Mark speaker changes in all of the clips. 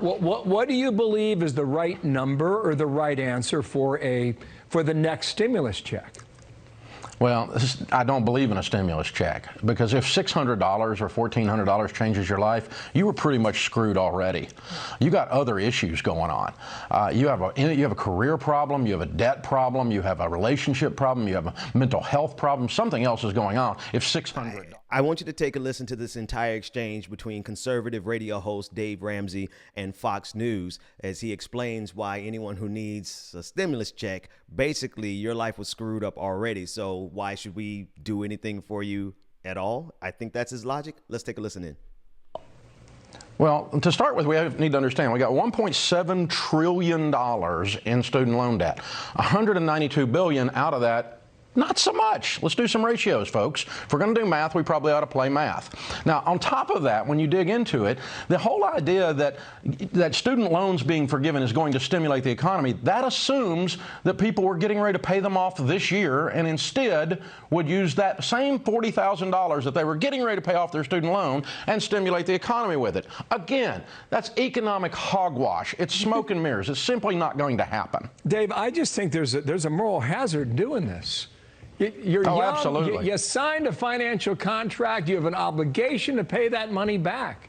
Speaker 1: What do you believe is the right number or the right answer for the next stimulus check?
Speaker 2: Well, I don't believe in a stimulus check, because if $600 or $1,400 changes your life, you were pretty much screwed already. You got other issues going on. You have a career problem, you have a debt problem, you have a relationship problem, you have a mental health problem. Something else is going on. If $600.
Speaker 3: I want you to take a listen to this entire exchange between conservative radio host Dave Ramsey and Fox News as he explains why anyone who needs a stimulus check, basically your life was screwed up already. So why should we do anything for you at all? I think that's his logic. Let's take a listen in.
Speaker 2: Well, to start with, we need to understand we got $1.7 trillion in student loan debt. $192 billion out of that. Not so much. Let's do some ratios, folks. If we're going to do math, we probably ought to play math. Now, on top of that, when you dig into it, the whole idea that student loans being forgiven is going to stimulate the economy, that assumes that people were getting ready to pay them off this year and instead would use that same $40,000 that they were getting ready to pay off their student loan and stimulate the economy with it. Again, that's economic hogwash. It's smoke and mirrors. It's simply not going to happen.
Speaker 1: Dave, I just think there's a moral hazard doing this. You're young,
Speaker 2: absolutely.
Speaker 1: You signed a financial contract. You have an obligation to pay that money back.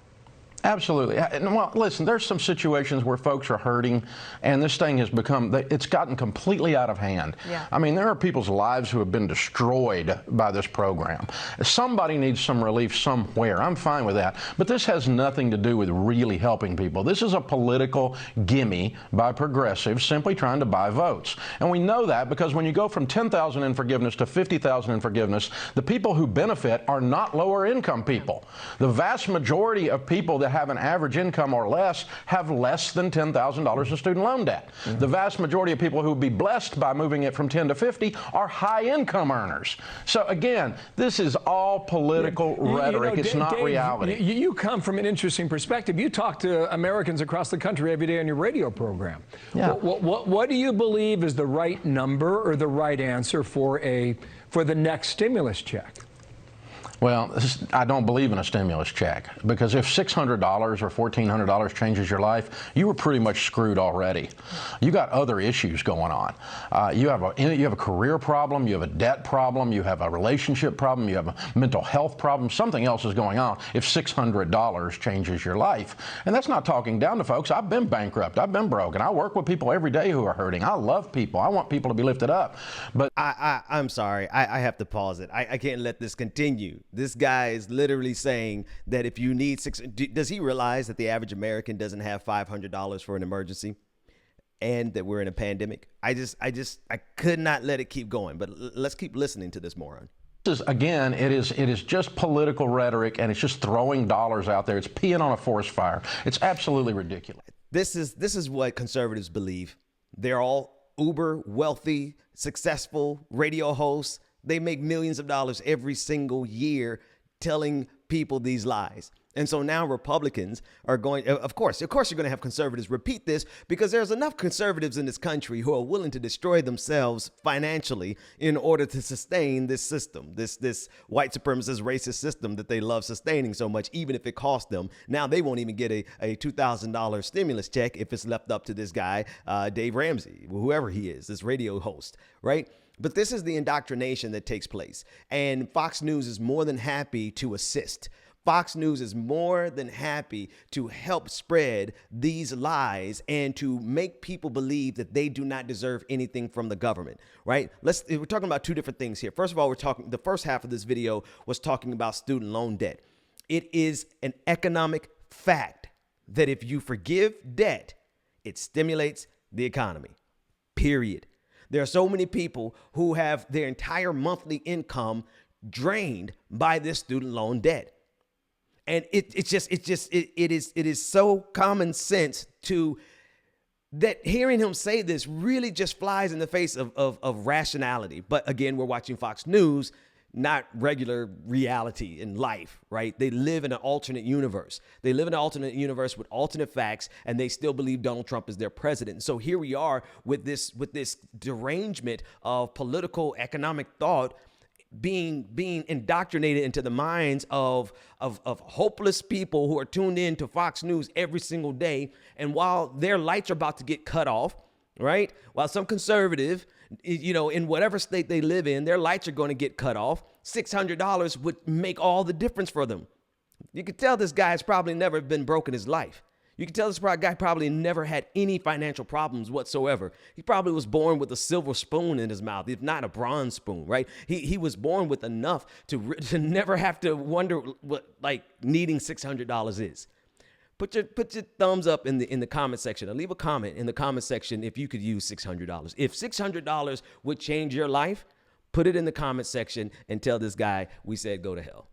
Speaker 2: Absolutely. Well, listen, there's some situations where folks are hurting, and this thing has it's gotten completely out of hand.
Speaker 4: Yeah.
Speaker 2: I mean, there are people's lives who have been destroyed by this program. Somebody needs some relief somewhere. I'm fine with that. But this has nothing to do with really helping people. This is a political gimme by progressives simply trying to buy votes. And we know that because when you go from $10,000 in forgiveness to $50,000 in forgiveness, the people who benefit are not lower income people. The vast majority of people that have an average income or less have less than $10,000 in student loan debt. Mm-hmm. The vast majority of people who would be blessed by moving it from 10 to 50 are high income earners. So again, this is all political rhetoric. It's not
Speaker 1: Dave,
Speaker 2: reality.
Speaker 1: You come from an interesting perspective. You talk to Americans across the country every day on your radio program.
Speaker 2: Yeah.
Speaker 1: What do you believe is the right number or the right answer for the next stimulus check?
Speaker 2: Well, I don't believe in a stimulus check, because if $600 or $1,400 changes your life, you were pretty much screwed already. You got other issues going on. You have a career problem, you have a debt problem, you have a relationship problem, you have a mental health problem. Something else is going on if $600 changes your life. And that's not talking down to folks. I've been bankrupt. I've been broke. And I work with people every day who are hurting. I love people. I want people to be lifted up. But
Speaker 3: I'm sorry. I have to pause it. I can't let this continue. This guy is literally saying that if you need does he realize that the average American doesn't have $500 for an emergency and that we're in a pandemic? I could not let it keep going, but let's keep listening to this moron.
Speaker 2: Again, it is just political rhetoric, and it's just throwing dollars out there. It's peeing on a forest fire. It's absolutely ridiculous.
Speaker 3: This is what conservatives believe. They're all uber wealthy, successful radio hosts. They make millions of dollars every single year telling people these lies. And so now Republicans are going, of course, you're going to have conservatives repeat this, because there's enough conservatives in this country who are willing to destroy themselves financially in order to sustain this system, this white supremacist racist system that they love sustaining so much, even if it costs them. Now they won't even get a $2,000 stimulus check if it's left up to this guy, Dave Ramsey, whoever he is, this radio host, right? But this is the indoctrination that takes place. And Fox News is more than happy to assist. Fox News is more than happy to help spread these lies and to make people believe that they do not deserve anything from the government, right? We're talking about two different things here. First of all, the first half of this video was talking about student loan debt. It is an economic fact that if you forgive debt, it stimulates the economy, period. There are so many people who have their entire monthly income drained by this student loan debt. And it is so common sense that hearing him say this really just flies in the face of rationality. But again, we're watching Fox News, not regular reality in life, right? They live in an alternate universe. They live in an alternate universe with alternate facts, and they still believe Donald Trump is their president. So here we are with this derangement of political economic thought being indoctrinated into the minds of hopeless people who are tuned in to Fox News every single day. And while their lights are about to get cut off, right? While some conservative, in whatever state they live in, their lights are going to get cut off, $600 would make all the difference for them. You could tell this guy has probably never been broke in his life. You can tell this guy probably never had any financial problems whatsoever. He probably was born with a silver spoon in his mouth, if not a bronze spoon, right? He was born with enough to never have to wonder what needing $600 is. Put your thumbs up in the comment section, or leave a comment in the comment section if you could use $600. If $600 would change your life, put it in the comment section and tell this guy we said go to hell.